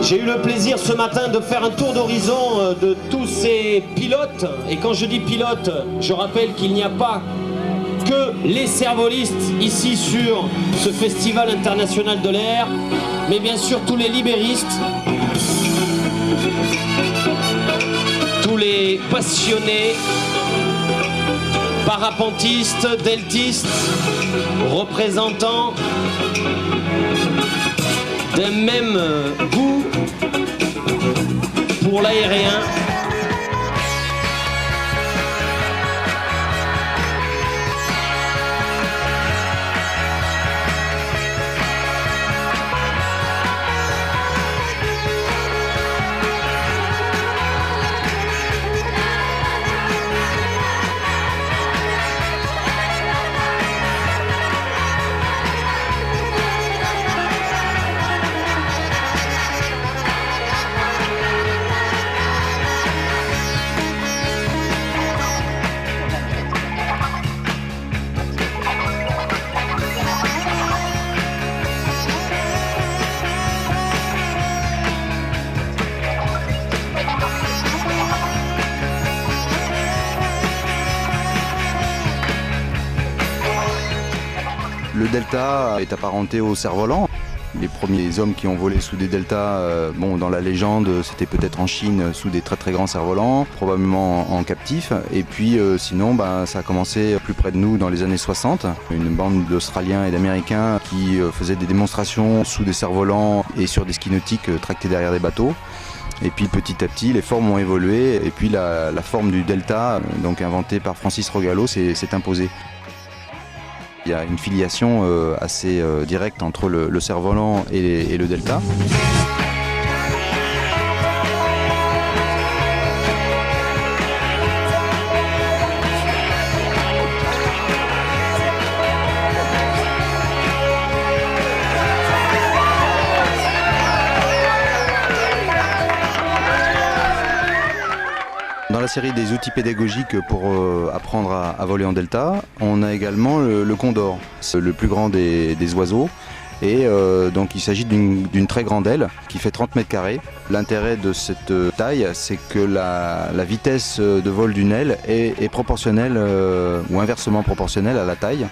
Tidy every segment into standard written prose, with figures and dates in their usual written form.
J'ai eu le plaisir ce matin de faire un tour d'horizon de tous ces pilotes. Et quand je dis pilotes, je rappelle qu'il n'y a pas que les cervolistes ici sur ce festival international de l'air, mais bien sûr tous les libéristes, tous les passionnés, parapentistes, deltistes, représentants d'un même goût pour l'aérien. Le delta est apparenté au cerf-volant. Les premiers hommes qui ont volé sous des deltas, dans la légende, c'était peut-être en Chine sous des très très grands cerfs-volants, probablement en captif. Et puis sinon, ça a commencé plus près de nous dans les années 60. Une bande d'Australiens et d'Américains qui faisaient des démonstrations sous des cerfs-volants et sur des skis nautiques tractés derrière des bateaux. Et puis petit à petit, les formes ont évolué et puis la forme du delta, donc inventée par Francis Rogallo, s'est imposée. Il y a une filiation assez directe entre le cerf-volant et le delta. Dans la série des outils pédagogiques pour apprendre à voler en delta, on a également le condor. C'est le plus grand des oiseaux et donc il s'agit d'une très grande aile qui fait 30 mètres carrés. L'intérêt de cette taille, c'est que la vitesse de vol d'une aile est proportionnelle ou inversement proportionnelle à la taille.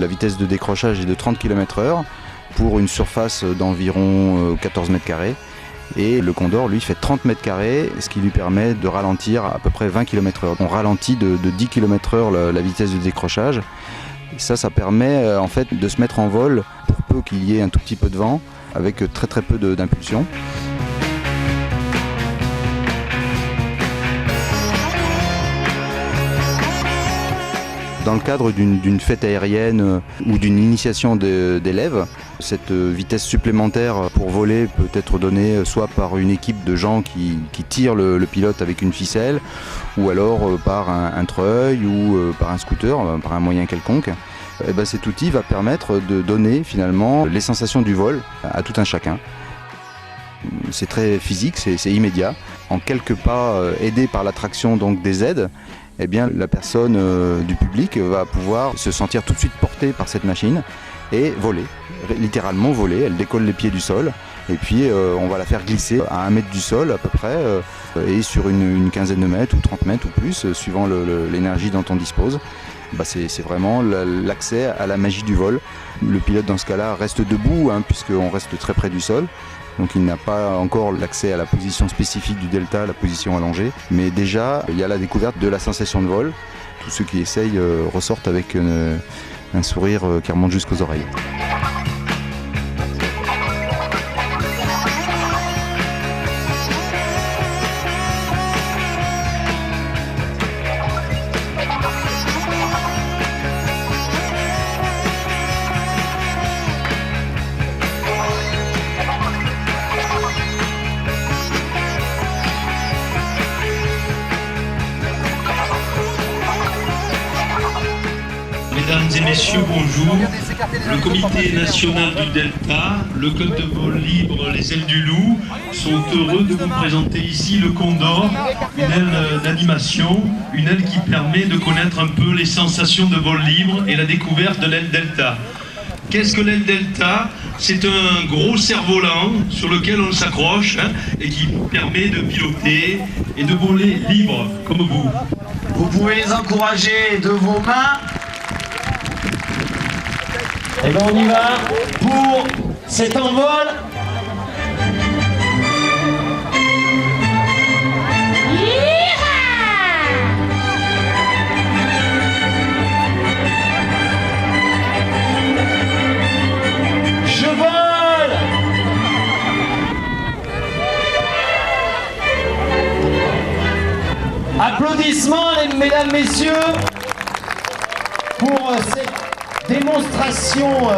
La vitesse de décrochage est de 30 km/h pour une surface d'environ 14 mètres carrés. Et le Condor, lui, fait 30 mètres carrés, ce qui lui permet de ralentir à peu près 20 km/h. On ralentit de 10 km/h la vitesse de décrochage. Et ça permet en fait de se mettre en vol pour peu qu'il y ait un tout petit peu de vent, avec très très peu d'impulsion. Dans le cadre d'une fête aérienne ou d'une initiation d'élèves, cette vitesse supplémentaire pour voler peut être donnée soit par une équipe de gens qui tirent le pilote avec une ficelle, ou alors par un treuil ou par un scooter, par un moyen quelconque. Et cet outil va permettre de donner finalement les sensations du vol à tout un chacun. C'est très physique, c'est immédiat. En quelques pas, aidé par l'attraction donc des aides, eh bien, la personne du public va pouvoir se sentir tout de suite portée par cette machine et voler, littéralement voler. Elle décolle les pieds du sol et puis on va la faire glisser à 1 mètre du sol à peu près et sur une quinzaine de mètres ou 30 mètres ou plus suivant l'énergie dont on dispose. C'est vraiment l'accès à la magie du vol. Le pilote dans ce cas-là reste debout puisqu'on reste très près du sol. Donc il n'a pas encore l'accès à la position spécifique du delta, la position allongée. Mais déjà, il y a la découverte de la sensation de vol. Tous ceux qui essayent ressortent avec un sourire qui remonte jusqu'aux oreilles. Mesdames et messieurs, bonjour. Le Comité national du Delta, le club de vol libre Les Ailes du Loup sont heureux de vous présenter ici le Condor, une aile d'animation, une aile qui permet de connaître un peu les sensations de vol libre et la découverte de l'aile Delta. Qu'est-ce que l'aile Delta? C'est un gros cerf-volant sur lequel on s'accroche et qui permet de piloter et de voler libre comme vous. Vous pouvez les encourager de vos mains. Et bien on y va pour cet envol. Je vole. Applaudissements, mesdames, messieurs, pour cette démonstration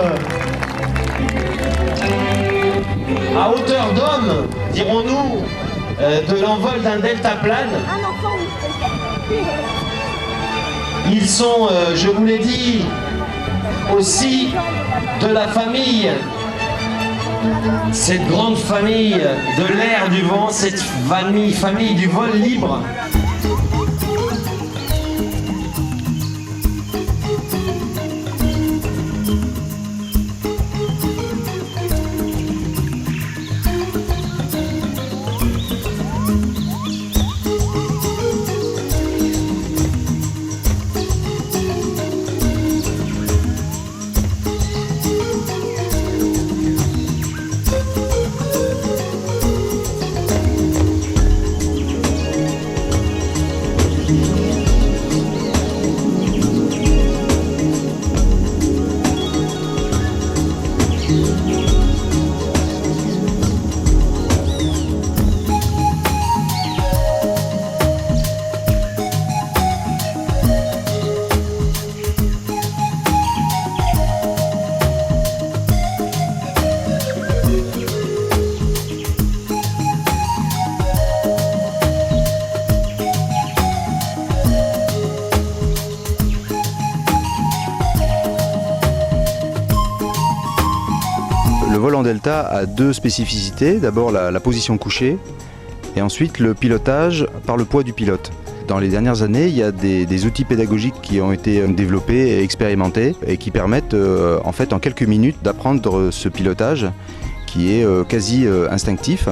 à hauteur d'homme, dirons-nous, de l'envol d'un deltaplane. Ils sont, je vous l'ai dit, aussi de la famille, cette grande famille de l'air du vent, cette famille du vol libre. Le vol en delta a deux spécificités. D'abord la position couchée et ensuite le pilotage par le poids du pilote. Dans les dernières années, il y a des outils pédagogiques qui ont été développés et expérimentés et qui permettent en fait en quelques minutes d'apprendre ce pilotage qui est quasi instinctif.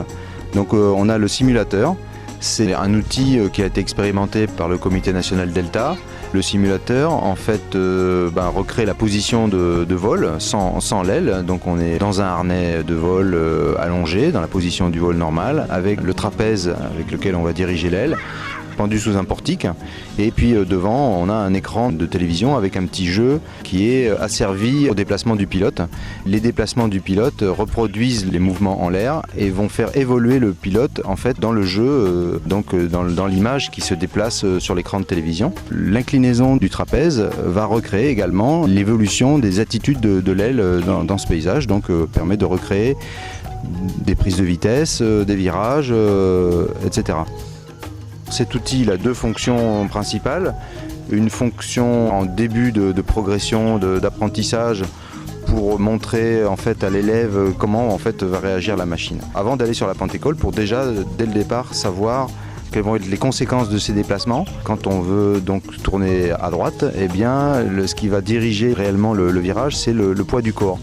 Donc on a le simulateur. C'est un outil qui a été expérimenté par le Comité national Delta. Le simulateur en fait recrée la position de vol sans l'aile. Donc on est dans un harnais de vol allongé, dans la position du vol normal, avec le trapèze avec lequel on va diriger l'aile, pendu sous un portique. Et puis devant, on a un écran de télévision avec un petit jeu qui est asservi au déplacement du pilote. Les déplacements du pilote reproduisent les mouvements en l'air et vont faire évoluer le pilote en fait dans le jeu, dans l'image qui se déplace sur l'écran de télévision. L'inclinaison du trapèze va recréer également l'évolution des attitudes de l'aile dans ce paysage, donc permet de recréer des prises de vitesse, des virages, etc. Cet outil a deux fonctions principales. Une fonction en début de progression, d'apprentissage, pour montrer en fait à l'élève comment en fait va réagir la machine. Avant d'aller sur la pente-école, pour déjà dès le départ savoir quelles vont être les conséquences de ces déplacements. Quand on veut donc tourner à droite, eh bien ce qui va diriger réellement le virage, c'est le poids du corps.